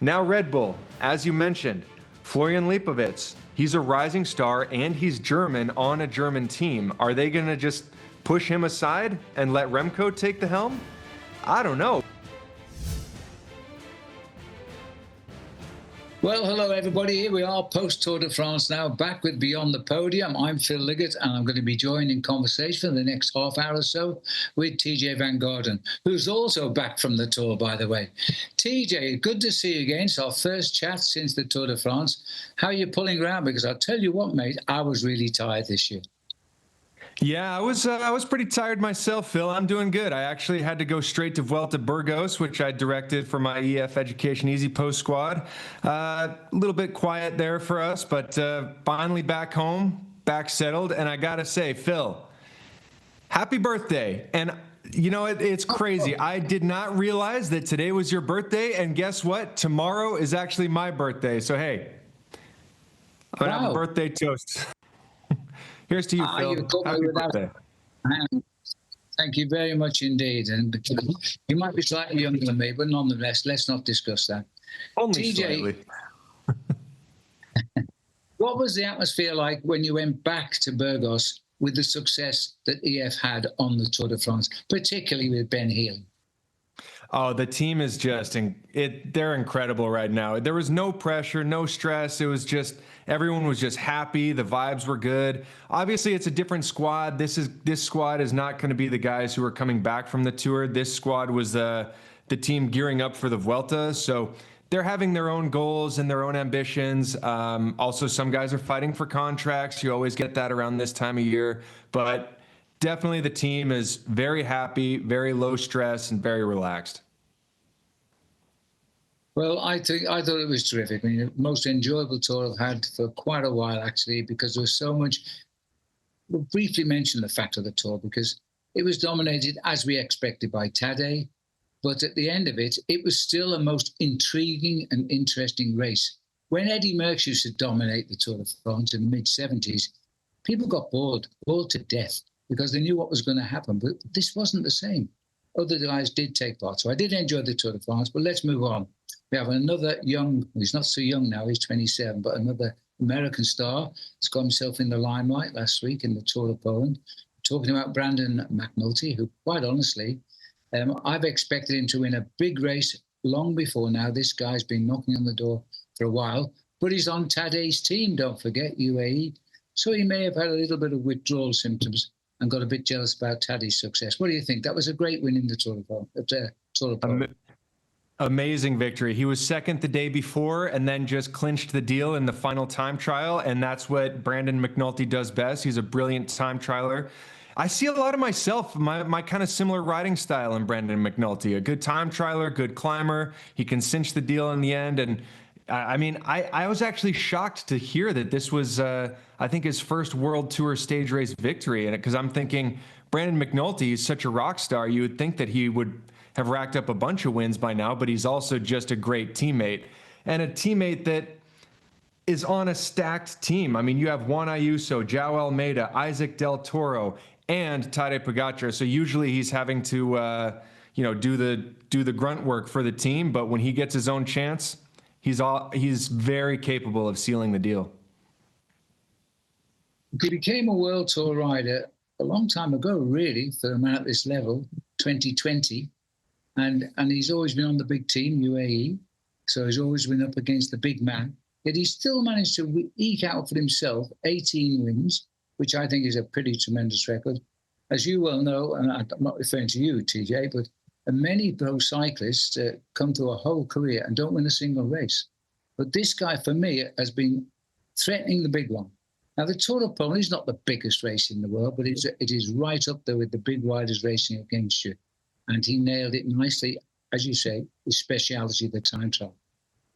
Now Red Bull, as you mentioned, Florian Lipovitz, he's a rising star and he's German on a German team. Are they going to just push him aside and let Remco take the helm? I don't know. Well, hello everybody. Here we are, post-Tour de France now, back with Beyond the Podium. I'm Phill Liggett, and I'm going to be joined in conversation for the next half hour or so with Tejay van Garderen, who's also back from the Tour, by the way. Tejay, good to see you again. It's our first chat since the Tour de France. How are you pulling around? Because I'll tell you what, mate, I was really tired this year. Yeah, I was pretty tired myself, Phil. I'm doing good. I actually had to go straight to Vuelta Burgos, which I directed for my EF Education Easy Post squad. A little bit quiet there for us, but finally back home, back settled. And I got to say, Phil, happy birthday. And you know, it's crazy. I did not realize that today was your birthday. And guess what? Tomorrow is actually my birthday. So, hey, I'm going to have a birthday toast. Here's to you, Phil. Happy birthday. Thank you very much indeed. And you might be slightly younger than me, but nonetheless, let's not discuss that. Only Tejay, slightly. What was the atmosphere like when you went back to Burgos with the success that EF had on the Tour de France, particularly with Ben Healy? Oh, the team is just, they're incredible right now. There was no pressure, no stress. It was just, everyone was just happy. The vibes were good. Obviously, it's a different squad. This squad is not going to be the guys who are coming back from the Tour. This squad was the team gearing up for the Vuelta. So they're having their own goals and their own ambitions. Also, some guys are fighting for contracts. You always get that around this time of year. But definitely the team is very happy, very low stress, and very relaxed. Well, I thought it was terrific. I mean, the most enjoyable tour I've had for quite a while, actually, because there was so much. We'll briefly mention the fact of the tour, because it was dominated, as we expected, by Tadej. But at the end of it, it was still a most intriguing and interesting race. When Eddy Merckx used to dominate the Tour de France in the mid-'70s, people got bored to death, because they knew what was going to happen. But this wasn't the same. Other guys did take part. So I did enjoy the Tour de France, but let's move on. We have another young, he's not so young now, he's 27, but another American star has got himself in the limelight last week in the Tour of Poland. Talking about Brandon McNulty, who, quite honestly, I've expected him to win a big race long before now. This guy's been knocking on the door for a while, but he's on Tadej's team, don't forget, UAE. So he may have had a little bit of withdrawal symptoms and got a bit jealous about Tadej's success. What do you think? That was a great win in the Tour of Poland. Amazing victory. He was second the day before and then just clinched the deal in the final time trial. And that's what Brandon McNulty does best. He's a brilliant time trialer. I see a lot of myself, my kind of similar riding style in Brandon McNulty. A good time trialer, good climber. He can cinch the deal in the end. And I mean, I was actually shocked to hear that this was, I think, his first World Tour stage race victory. And because I'm thinking, Brandon McNulty is such a rock star, you would think that he would have racked up a bunch of wins by now, but he's also just a great teammate, and a teammate that is on a stacked team. I mean, you have Juan Ayuso, João Almeida, Isaac Del Toro, and Tadej Pogacar. So usually he's having to, do the grunt work for the team. But when he gets his own chance, he's very capable of sealing the deal. He became a World Tour rider a long time ago, really, for a man at this level, 2020. And he's always been on the big team, UAE. So he's always been up against the big man. Yet he still managed to eke out for himself 18 wins, which I think is a pretty tremendous record. As you well know, and I'm not referring to you, Tejay, but many pro cyclists come to a whole career and don't win a single race. But this guy, for me, has been threatening the big one. Now, the Tour of Poland is not the biggest race in the world, but it is right up there with the big riders racing against you. And he nailed it nicely, as you say, his speciality, the time trial.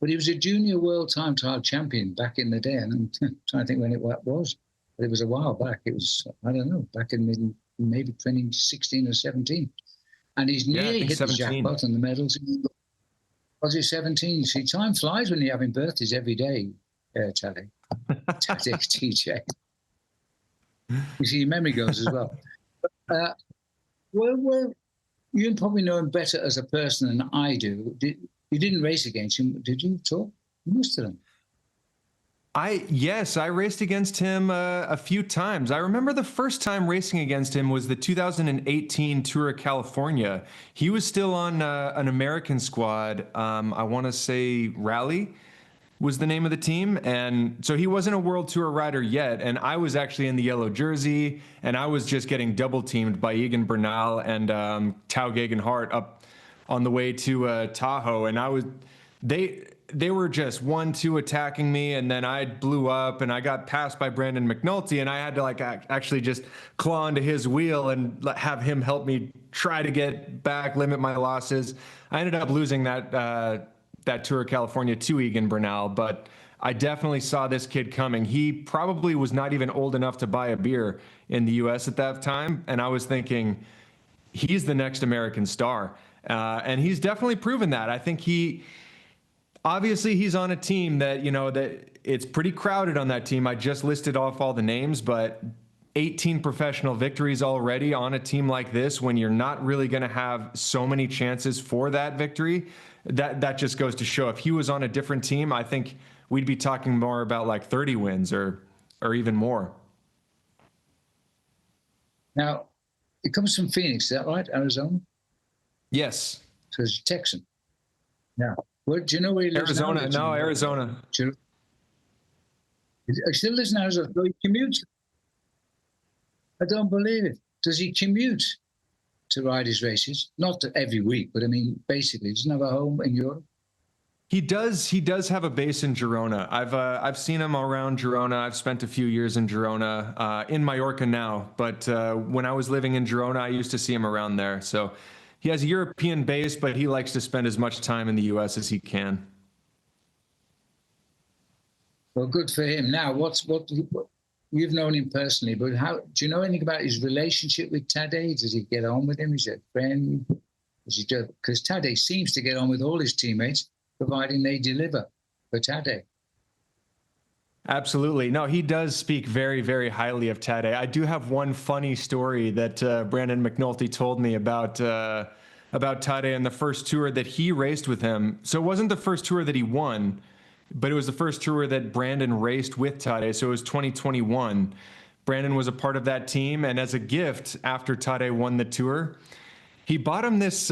But he was a junior world time trial champion back in the day, and I'm trying to think when it was. But it was a while back. It was, I don't know, back in maybe 2016 or 17. And he's nearly hit 17. The jackpot and the medals. Was it 17? See, time flies when you're having birthdays every day, Tadej. Tejay. You see, your memory goes as well. Well, you probably know him better as a person than I do. Do You didn't race against him, did you, at all? You must have done. Yes, I raced against him a few times. I remember the first time racing against him was the 2018 Tour of California. He was still on an American squad. I want to say Rally was the name of the team. And so he wasn't a World Tour rider yet. And I was actually in the yellow jersey, and I was just getting double teamed by Egan Bernal and Tao Geoghegan Hart up on the way to Tahoe. And they were just 1-2 attacking me, and then I blew up and I got passed by Brandon McNulty, and I had to like actually just claw into his wheel and have him help me try to get back, limit my losses. I ended up losing that Tour of California to Egan Bernal, but I definitely saw this kid coming. He probably was not even old enough to buy a beer in the US at that time, and I was thinking, he's the next American star. And he's definitely proven that. I think obviously he's on a team that, that it's pretty crowded on that team. I just listed off all the names, but 18 professional victories already on a team like this, when you're not really going to have so many chances for that victory, that just goes to show. If he was on a different team, I think we'd be talking more about like 30 wins or even more. Now, it comes from Phoenix, is that right? Arizona? Yes. So he's a Texan. Now, do you know where he lives now? Arizona. No, Arizona. He still lives in Arizona. So he commutes. I don't believe it. Does he commute to ride his races? Not every week, but I mean, basically, doesn't have a home in Europe. He does have a base in Girona. I've seen him around Girona. I've spent a few years in Girona, in Mallorca now. But when I was living in Girona, I used to see him around there. So he has a European base, but he likes to spend as much time in the U.S. as he can. Well, good for him. Now, you've known him personally, but how do you know anything about his relationship with Tadej? Does he get on with him? Is he a friend? Because Tadej seems to get on with all his teammates, providing they deliver for Tadej. Absolutely. No, he does speak very, very highly of Tadej. I do have one funny story that Brandon McNulty told me about Tadej and the first tour that he raced with him. So it wasn't the first tour that he won, but it was the first tour that Brandon raced with Tadej. So it was 2021. Brandon was a part of that team. And as a gift, after Tadej won the tour, he bought him this,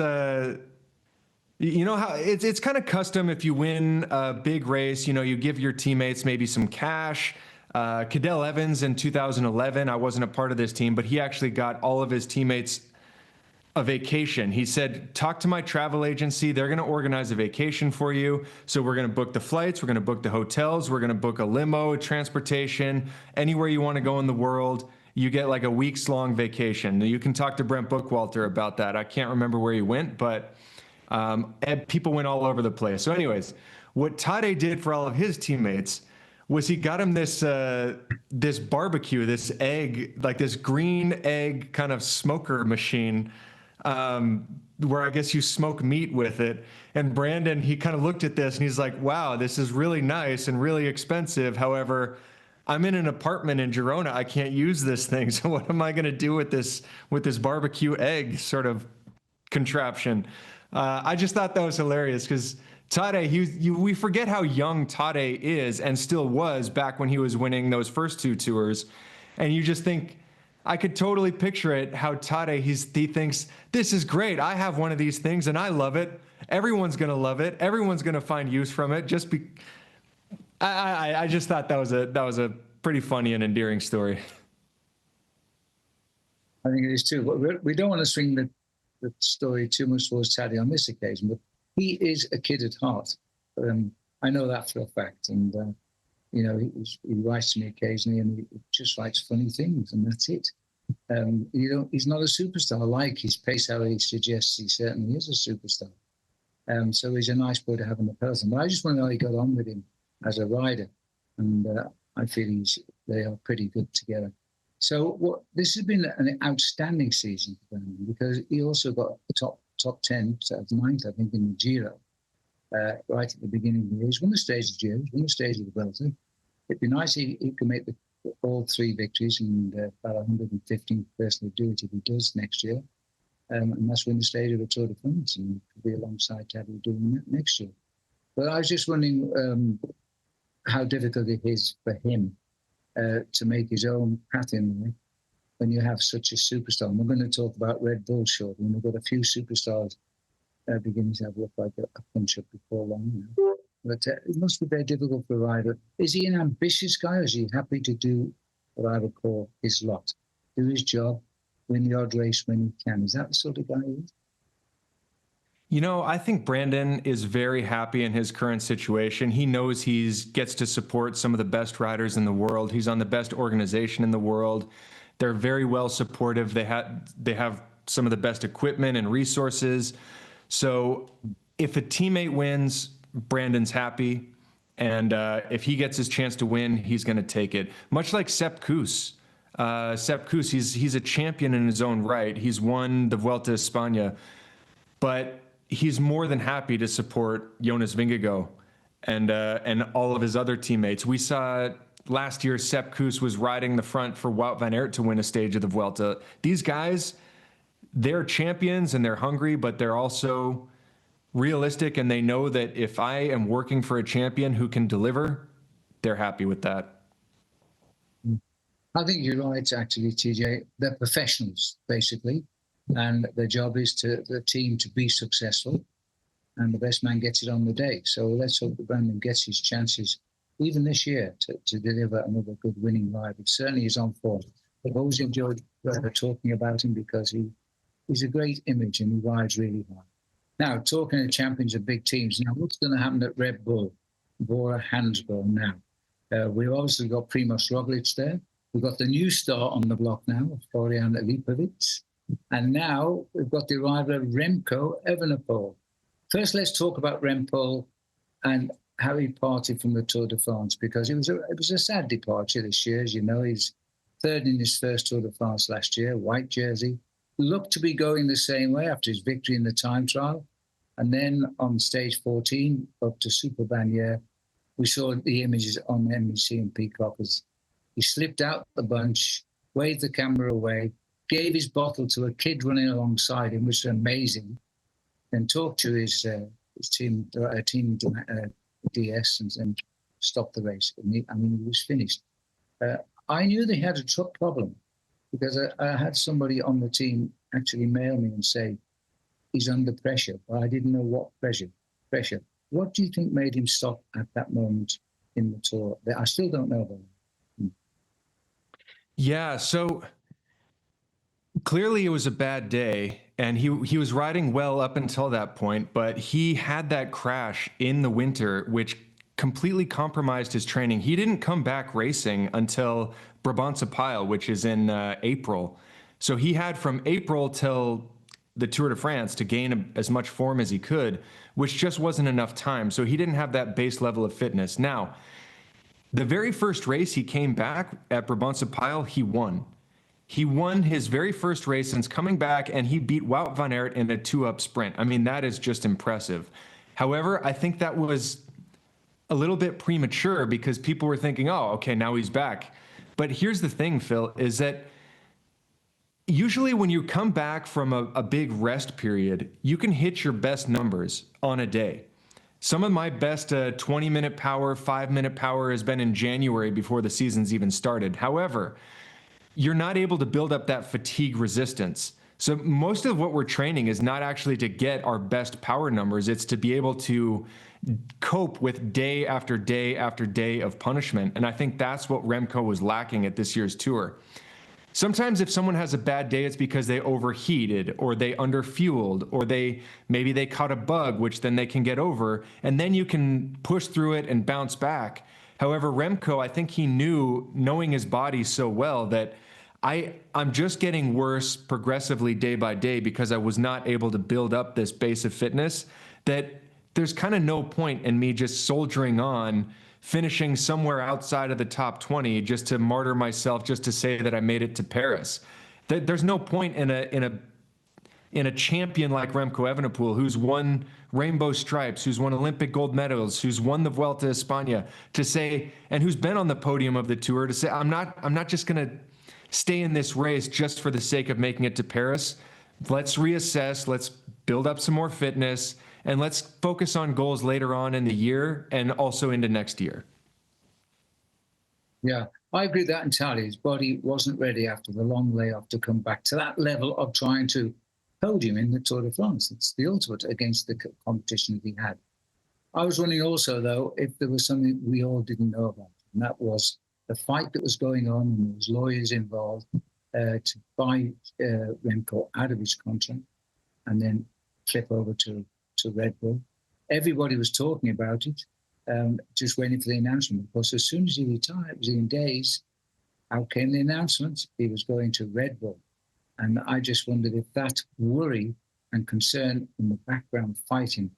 you know how it's kind of custom if you win a big race, you give your teammates maybe some cash. Cadel Evans in 2011, I wasn't a part of this team, but he actually got all of his teammates a vacation. He said, talk to my travel agency. They're going to organize a vacation for you. So we're going to book the flights. We're going to book the hotels. We're going to book a limo, transportation, anywhere you want to go in the world. You get like a week's long vacation. You can talk to Brent Bookwalter about that. I can't remember where he went, but people went all over the place. So anyways, what Tadej did for all of his teammates was he got him this this barbecue, this egg, like this green egg kind of smoker machine, where I guess you smoke meat with it. And Brandon, he kind of looked at this and he's like, wow, this is really nice and really expensive. However, I'm in an apartment in Girona. I can't use this thing. So what am I going to do with this barbecue egg sort of contraption? I just thought that was hilarious because Tadej, we forget how young Tadej is and still was back when he was winning those first two tours. And you just think, I could totally picture it, how Tadej, he thinks, this is great. I have one of these things and I love it. Everyone's going to love it. Everyone's going to find use from it. I just thought that was a pretty funny and endearing story. I think it is too. But we don't want to swing the story too much towards Tadej on this occasion, but he is a kid at heart. I know that for a fact. And, he writes to me occasionally and he just writes funny things and that's it. He's not a superstar like his pace rally suggests. He certainly is a superstar. So he's a nice boy to have in the person. But I just want to know how he got on with him as a rider. And I feel they are pretty good together. So this has been an outstanding season for him because he also got top 10, so 9th, I think, in the Giro, right at the beginning of the year. He's won the stage of the Giro, he's won the stage of the Vuelta. It'd be nice if he could make all 3 victories and about 115th personally do it if he does next year. and that's win the stage of the Tour de France, and could be alongside Tadej doing that next year. But I was just wondering how difficult it is for him to make his own path in life when you have such a superstar. And we're going to talk about Red Bull shortly, and we've got a few superstars beginning to have look like a punch-up before long now. But it must be very difficult for a rider. Is he an ambitious guy, or is he happy to do what I would call his lot? Do his job, win the odd race when he can. Is that the sort of guy he is? You know, I think Brandon is very happy in his current situation. He knows he gets to support some of the best riders in the world. He's on the best organization in the world. They're very well supportive. They have some of the best equipment and resources. So if a teammate wins, Brandon's happy. And if he gets his chance to win, he's going to take it. Much like Sepp Kuss. Sepp Kuss, he's a champion in his own right. He's won the Vuelta a España. But he's more than happy to support Jonas Vingegaard and all of his other teammates. We saw last year Sepp Kuss was riding the front for Wout van Aert to win a stage of the Vuelta. These guys, they're champions and they're hungry, but they're also realistic, and they know that if I am working for a champion who can deliver, they're happy with that. I think you're right, actually, TJ. They're professionals, basically. And their job is the team to be successful, and the best man gets it on the day. So let's hope that Brandon gets his chances, even this year, to deliver another good winning ride. It certainly is on form. I've always enjoyed talking about him because he's a great image and he rides really hard. Now, talking of champions and big teams, now what's going to happen at Red Bull-BORA Hansgrohe now? We've obviously got Primoz Roglic there. We've got the new star on the block now, Florian Lipovic. And now we've got the arrival of Remco Evenepoel. First, let's talk about Remco and how he parted from the Tour de France, because it was a sad departure this year. As you know, he's third in his first Tour de France last year, white jersey. Looked to be going the same way after his victory in the time trial. And then on stage 14, up to Super Bagnières, we saw the images on NBC and Peacock as he slipped out the bunch, waved the camera away, gave his bottle to a kid running alongside him, which is amazing, then talked to his team DS and stopped the race. He was finished. I knew they had a truck problem because I had somebody on the team actually mail me and say he's under pressure, but I didn't know what pressure. What do you think made him stop at that moment in the Tour? I still don't know about it. Yeah, so clearly it was a bad day, and he was riding well up until that point, but he had that crash in the winter, which completely compromised his training. He didn't come back racing until Brabantse-Pijl, which is in April. So he had from April till the Tour de France to gain as much form as he could, which just wasn't enough time. So he didn't have that base level of fitness. Now, the very first race he came back at Brabantse-Pijl, he won. He won his very first race since coming back, and he beat Wout van Aert in a 2-up sprint. I mean, that is just impressive. However, I think that was a little bit premature because people were thinking, oh, okay, now he's back. But here's the thing, Phil, is that usually when you come back from a big rest period, you can hit your best numbers on a day. Some of my best 20-minute power, 5-minute power has been in January before the season's even started. However, you're not able to build up that fatigue resistance. So most of what we're training is not actually to get our best power numbers. It's to be able to cope with day after day after day of punishment. And I think that's what Remco was lacking at this year's Tour. Sometimes if someone has a bad day, it's because they overheated or they underfueled or maybe they caught a bug, which then they can get over, and then you can push through it and bounce back. However, Remco, I think he knew, knowing his body so well, that I'm just getting worse progressively day by day because I was not able to build up this base of fitness, that there's kind of no point in me just soldiering on, finishing somewhere outside of the top 20 just to martyr myself, just to say that I made it to Paris. There's no point in a champion like Remco Evenepoel, who's won rainbow stripes, who's won Olympic gold medals, who's won the Vuelta a España, to say, and who's been on the podium of the Tour, to say, I'm not just going to stay in this race just for the sake of making it to Paris. let's reassess, let's build up some more fitness, and let's focus on goals later on in the year and also into next year. Yeah, I agree with that entirely. His body wasn't ready after the long layoff to come back to that level of trying to podium in the Tour de France. It's the ultimate against the competition that he had. I was wondering also, though, if there was something we all didn't know about, and that was the fight that was going on, and there was lawyers involved to buy Remco out of his contract and then flip over to Red Bull. Everybody was talking about it, just waiting for the announcement. Of course, as soon as he retired, within days, out came the announcement he was going to Red Bull. And I just wondered if that worry and concern in the background fighting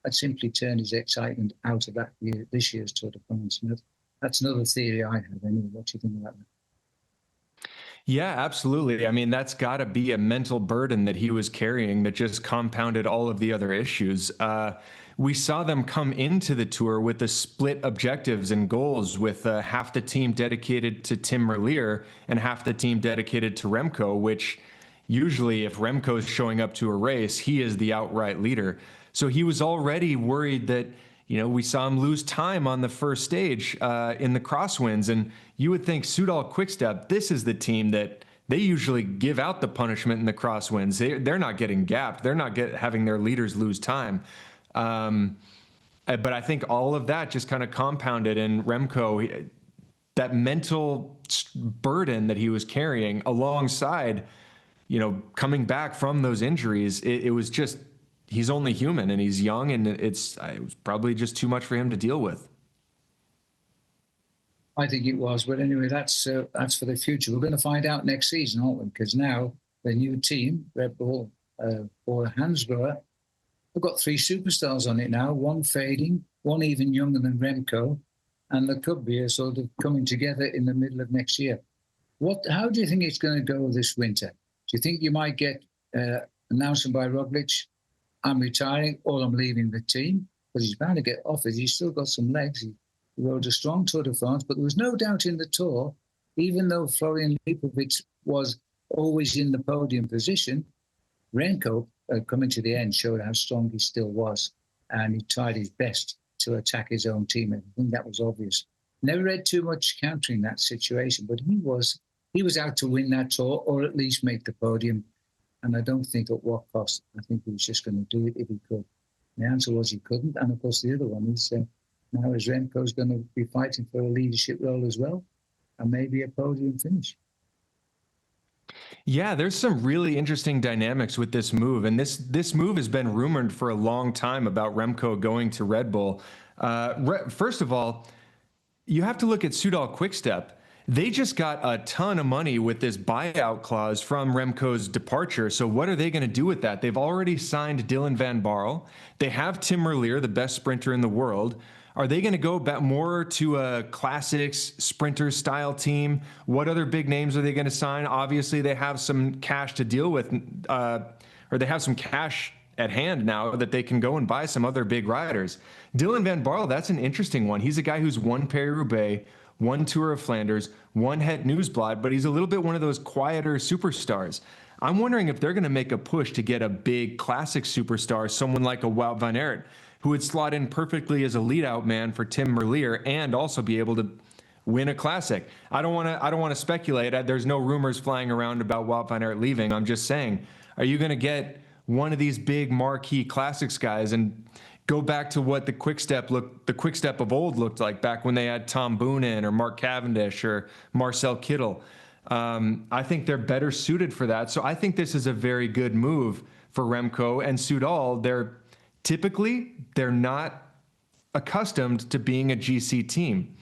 had simply turned his excitement out of that this year's Tour de France. And that's another theory I have. Anyway, what do you think about that? Yeah, absolutely. I mean, that's got to be a mental burden that he was carrying that just compounded all of the other issues. We saw them come into the Tour with the split objectives and goals, with half the team dedicated to Tim Merlier and half the team dedicated to Remco, which usually if Remco is showing up to a race, he is the outright leader. So he was already worried that, you know, we saw him lose time on the first stage in the crosswinds. And you would think Soudal Quickstep, this is the team that they usually give out the punishment in the crosswinds. They're not getting gapped. They're not having their leaders lose time. But I think all of that just kind of compounded, and Remco, that mental burden that he was carrying alongside, you know, coming back from those injuries, it was just, he's only human and he's young, and it was probably just too much for him to deal with. I think it was, but anyway, that's for the future. We're going to find out next season, aren't we? Because now the new team, Red Bull-BORA Hansgrohe, we've got 3 superstars on it now, one fading, one even younger than Remco, and the could be sort of coming together in the middle of next year. How do you think it's going to go this winter? Do you think you might get announcement by Roglic, I'm retiring or I'm leaving the team? Because he's bound to get offers. He's still got some legs. He rode a strong Tour de France, but there was no doubt in the Tour, even though Florian Lipovic was always in the podium position, Remco, coming to the end, showed how strong he still was, and he tried his best to attack his own team. I think that was obvious. Never read too much countering that situation, but he was out to win that Tour, or at least make the podium. And I don't think at what cost. I think he was just going to do it if he could. The answer was he couldn't. And of course, the other one is now is Remco's going to be fighting for a leadership role as well, and maybe a podium finish. Yeah, there's some really interesting dynamics with this move. And this move has been rumored for a long time about Remco going to Red Bull. First of all, you have to look at Soudal Quickstep. They just got a ton of money with this buyout clause from Remco's departure. So what are they going to do with that? They've already signed Dylan van Baarle. They have Tim Merlier, the best sprinter in the world. Are they going to go back more to a classics sprinter style team? What other big names are they going to sign? Obviously, they have some cash to deal with, or they have some cash at hand now that they can go and buy some other big riders. Dylan van Baarle, that's an interesting one. He's a guy who's won Paris-Roubaix, one Tour of Flanders, one Het Nieuwsblad, but he's a little bit one of those quieter superstars. I'm wondering if they're going to make a push to get a big classic superstar, someone like a Wout van Aert, who would slot in perfectly as a lead-out man for Tim Merlier and also be able to win a classic. I don't want to speculate. There's no rumors flying around about Wout van Aert leaving. I'm just saying, are you going to get one of these big marquee classics guys and go back to what the Quickstep of old looked like back when they had Tom Boonen or Mark Cavendish or Marcel Kittel? I think they're better suited for that. So I think this is a very good move for Remco and Soudal. They're not accustomed to being a GC team.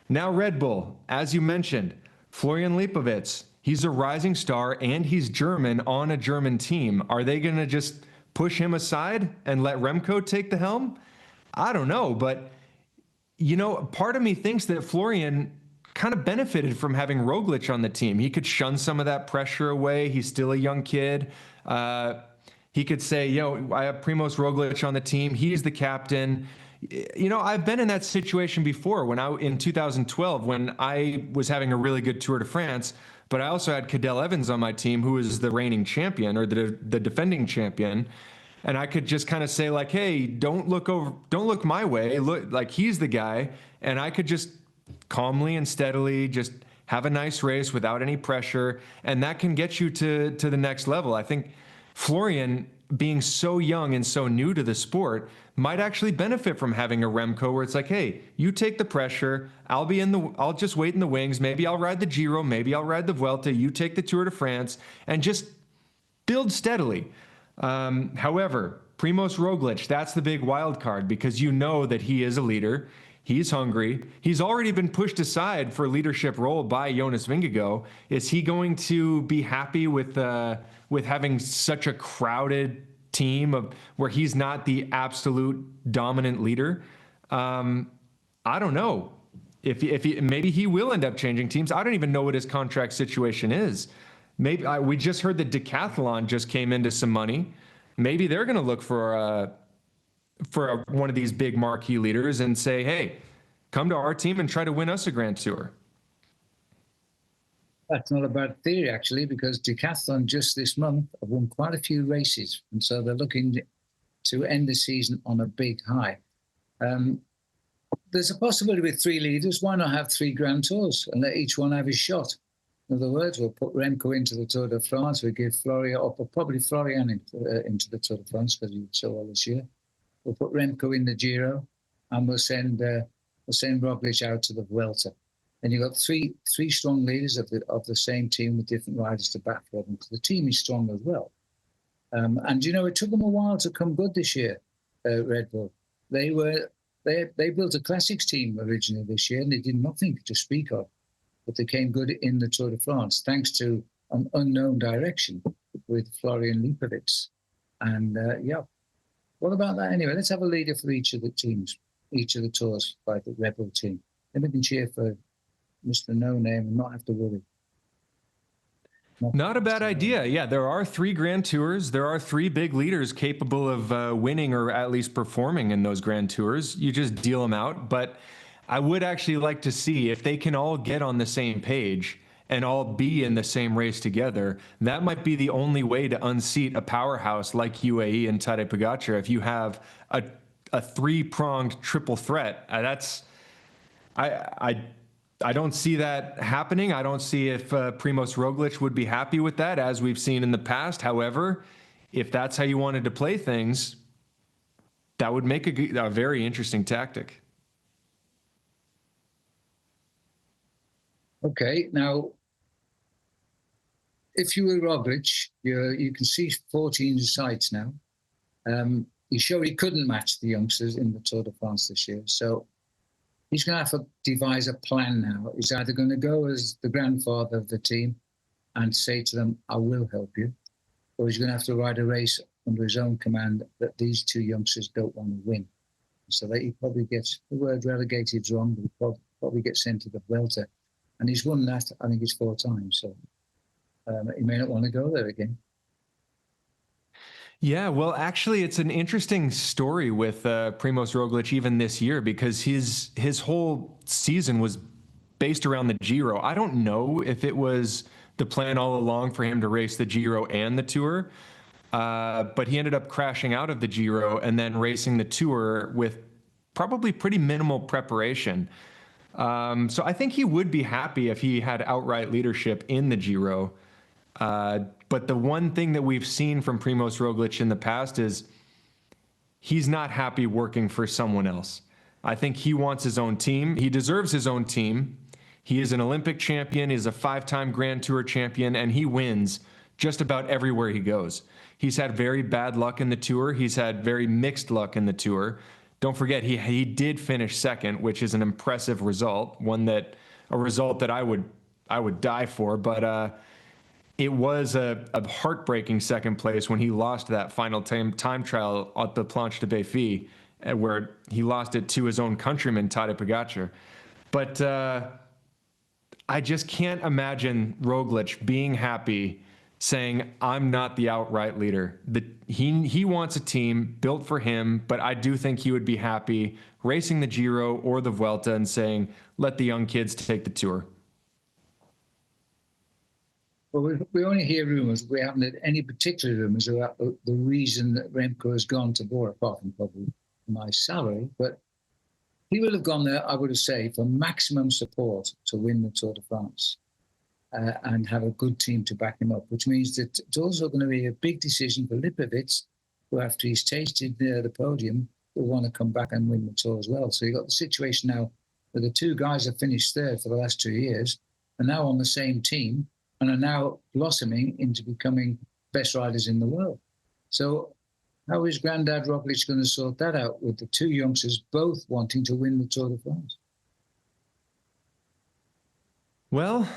Now Red Bull, as you mentioned, Florian Lipovic, he's a rising star and he's German on a German team. Are they going to just push him aside and let Remco take the helm? I don't know, but part of me thinks that Florian kind of benefited from having Roglic on the team. He could shun some of that pressure away. He's still a young kid. He could say, I have Primoz Roglic on the team. He's the captain. I've been in that situation before in 2012, when I was having a really good Tour de France. But I also had Cadel Evans on my team, who is the reigning champion or the defending champion. And I could just kind of say like, hey, don't look my way. Look, like, he's the guy. And I could just calmly and steadily just have a nice race without any pressure. And that can get you to the next level. I think Florian, being so young and so new to the sport, might actually benefit from having a Remco where it's like, hey, you take the pressure. I'll just wait in the wings. Maybe I'll ride the Giro. Maybe I'll ride the Vuelta. You take the Tour de France and just build steadily. However, Primoz Roglic, that's the big wild card, because you know that he is a leader. He's hungry. He's already been pushed aside for a leadership role by Jonas Vingegaard. Is he going to be happy with having such a crowded team where he's not the absolute dominant leader? I don't know. Maybe he will end up changing teams. I don't even know what his contract situation is. Maybe we just heard that Decathlon just came into some money. Maybe they're going to look for one of these big marquee leaders and say, hey, come to our team and try to win us a Grand Tour. That's not a bad theory, actually, because Decathlon just this month have won quite a few races. And so they're looking to end the season on a big high. There's a possibility with three leaders. Why not have three Grand Tours and let each one have his shot? In other words, we'll put Remco into the Tour de France. We'll give Florian into the Tour de France, because he did so well this year. We'll put Remco in the Giro, and we'll send Roglic out to the Vuelta. And you've got three strong leaders of the same team with different riders to back for them, because the team is strong as well. And it took them a while to come good this year. Red Bull, they built a classics team originally this year, and they did nothing to speak of. But they came good in the Tour de France, thanks to an unknown direction with Florian Lipovitz. And what about that anyway? Let's have a leader for each of the teams, each of the tours by the Red Bull team. Then we can cheer for Mr. No Name and not have to worry. Not a bad idea. Yeah, there are 3 Grand Tours. There are 3 big leaders capable of winning or at least performing in those Grand Tours. You just deal them out. But I would actually like to see if they can all get on the same page and all be in the same race together. That might be the only way to unseat a powerhouse like UAE and Tadej Pogacar. If you have a 3-pronged triple threat, I don't see that happening. I don't see if Primoz Roglic would be happy with that, as we've seen in the past. However, if that's how you wanted to play things, that would make a very interesting tactic. Okay, now, if you were Roglic, you can see 14 sites now. He showed he couldn't match the youngsters in the Tour de France this year. So he's going to have to devise a plan now. He's either going to go as the grandfather of the team and say to them, I will help you, or he's going to have to ride a race under his own command that these 2 youngsters don't want to win. So that he probably gets, the word relegated is wrong, but he probably gets sent to the Vuelta. And he's won that, I think it's 4 times. So he may not want to go there again. Yeah, well, actually, it's an interesting story with Primoz Roglic even this year, because his whole season was based around the Giro. I don't know if it was the plan all along for him to race the Giro and the Tour, but he ended up crashing out of the Giro and then racing the Tour with probably pretty minimal preparation. So I think he would be happy if he had outright leadership in the Giro. But the one thing that we've seen from Primoz Roglic in the past is he's not happy working for someone else. I think he wants his own team. He deserves his own team. He is an Olympic champion. He's a 5-time Grand Tour champion, and he wins just about everywhere he goes. He's had very bad luck in the Tour. He's had very mixed luck in the Tour. Don't forget, he did finish second, which is an impressive result, a result that I would die for. But it was a heartbreaking second place when he lost that final time trial at the Planche de Belfi, where he lost it to his own countryman, Tadej Pogacar. But I just can't imagine Roglic being happy saying, I'm not the outright leader. He wants a team built for him, but I do think he would be happy racing the Giro or the Vuelta and saying, let the young kids take the Tour. Well, we only hear rumours. We haven't had any particular rumours about the reason that Remco has gone to Bora, apart from probably my salary. But he will have gone there, I would have said, for maximum support to win the Tour de France and have a good team to back him up, which means that it's also going to be a big decision for Lipovic, who after he's tasted the podium, will want to come back and win the Tour as well. So you've got the situation now where the two guys have finished third for the last 2 years, are now on the same team, and are now blossoming into becoming best riders in the world. So how is Grandad Roglic going to sort that out with the two youngsters both wanting to win the Tour de France? Well,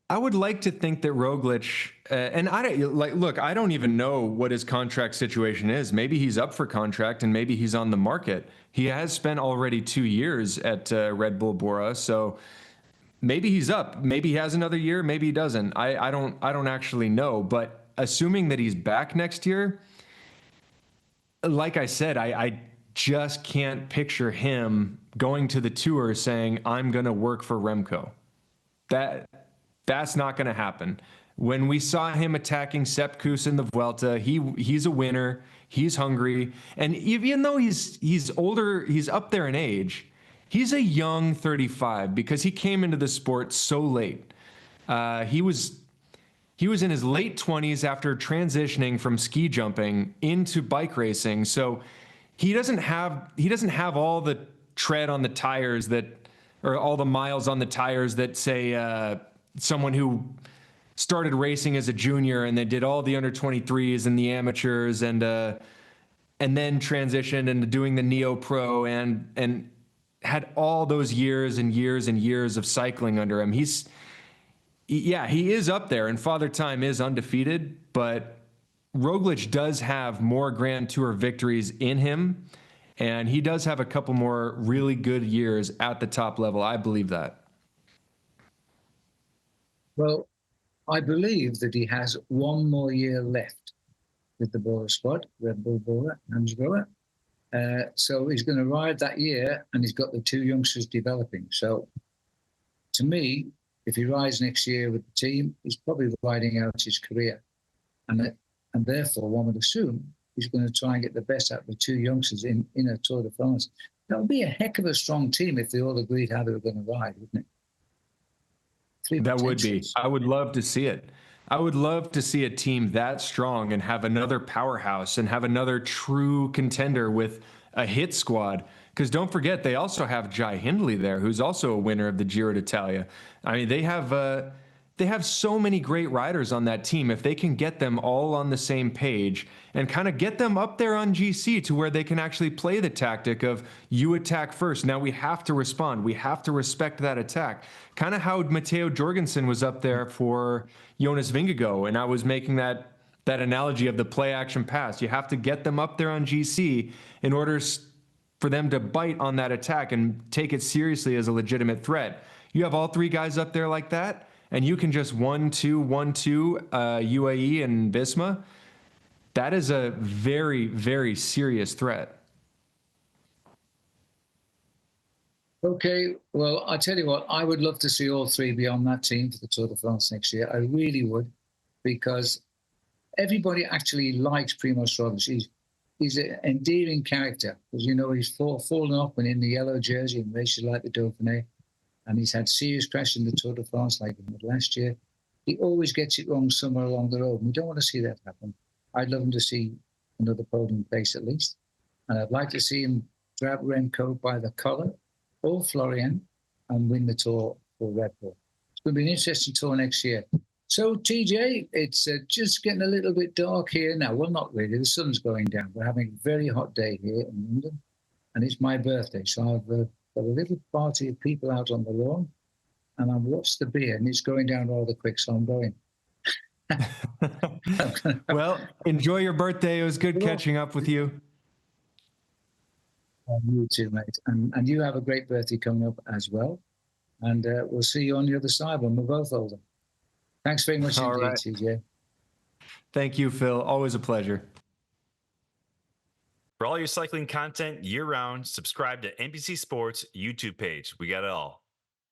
I would like to think that Roglic, and I don't even know what his contract situation is. Maybe he's up for contract and maybe he's on the market. He has spent already 2 years at Red Bull-BORA, so maybe he's up. Maybe he has another year. Maybe he doesn't. I don't actually know. But assuming that he's back next year, like I said, I just can't picture him going to the Tour saying, I'm going to work for Remco. That's not going to happen. When we saw him attacking Sepp Kuss in the Vuelta, he's a winner. He's hungry. And even though he's older, he's up there in age, he's a young 35 because he came into the sport so late. He was in his late 20s after transitioning from ski jumping into bike racing. So he doesn't have all the tread on the tires or all the miles on the tires that say someone who started racing as a junior and then did all the under 23s and the amateurs and then transitioned into doing the Neo Pro and had all those years and years and years of cycling under him. He is up there, and Father Time is undefeated, but Roglic does have more Grand Tour victories in him, and he does have a couple more really good years at the top level. I believe that. Well, I believe that he has one more year left with the Bora squad, Red Bull-BORA, AMGEN. So he's going to ride that year, and he's got the two youngsters developing. So to me, if he rides next year with the team, he's probably riding out his career. And therefore, one would assume he's going to try and get the best out of the two youngsters in a Tour de France. That would be a heck of a strong team if they all agreed how they were going to ride, wouldn't it? That would be. I would love to see it. I would love to see a team that strong and have another powerhouse and have another true contender with a hit squad. Because don't forget, they also have Jai Hindley there, who's also a winner of the Giro d'Italia. I mean, they have so many great riders on that team. If they can get them all on the same page and kind of get them up there on GC to where they can actually play the tactic of you attack first. Now we have to respond. We have to respect that attack. Kind of how Matteo Jorgensen was up there for Jonas Vingegaard. And I was making that analogy of the play action pass. You have to get them up there on GC in order for them to bite on that attack and take it seriously as a legitimate threat. You have all three guys up there like that, and you can just 1-2, 1-2 UAE and Visma. That is a very, very serious threat. Okay, well, I tell you what, I would love to see all three be on that team for the Tour de France next year. I really would, because everybody actually likes Primoz Roglic. He's an endearing character, because, you know, he's fallen off when in the yellow jersey in races like the Dauphiné, and he's had serious crash in the Tour de France like last year. He always gets it wrong somewhere along the road. We don't want to see that happen. I'd love him to see another podium place at least. And I'd like to see him grab Remco by the collar or Florian and win the Tour for Red Bull. It's going to be an interesting Tour next year. So, Tejay, it's just getting a little bit dark here now. Well, not really. The sun's going down. We're having a very hot day here in London, and it's my birthday. So I've got a little party of people out on the lawn, and I've watched the beer, and it's going down rather quick, so I'm going. Well, enjoy your birthday. It was good catching up with you. You too, mate. And you have a great birthday coming up as well. And we'll see you on the other side when we're both older. Thanks very much indeed, right. TJ. Thank you, Phil. Always a pleasure. For all your cycling content year-round, subscribe to NBC Sports YouTube page. We got it all.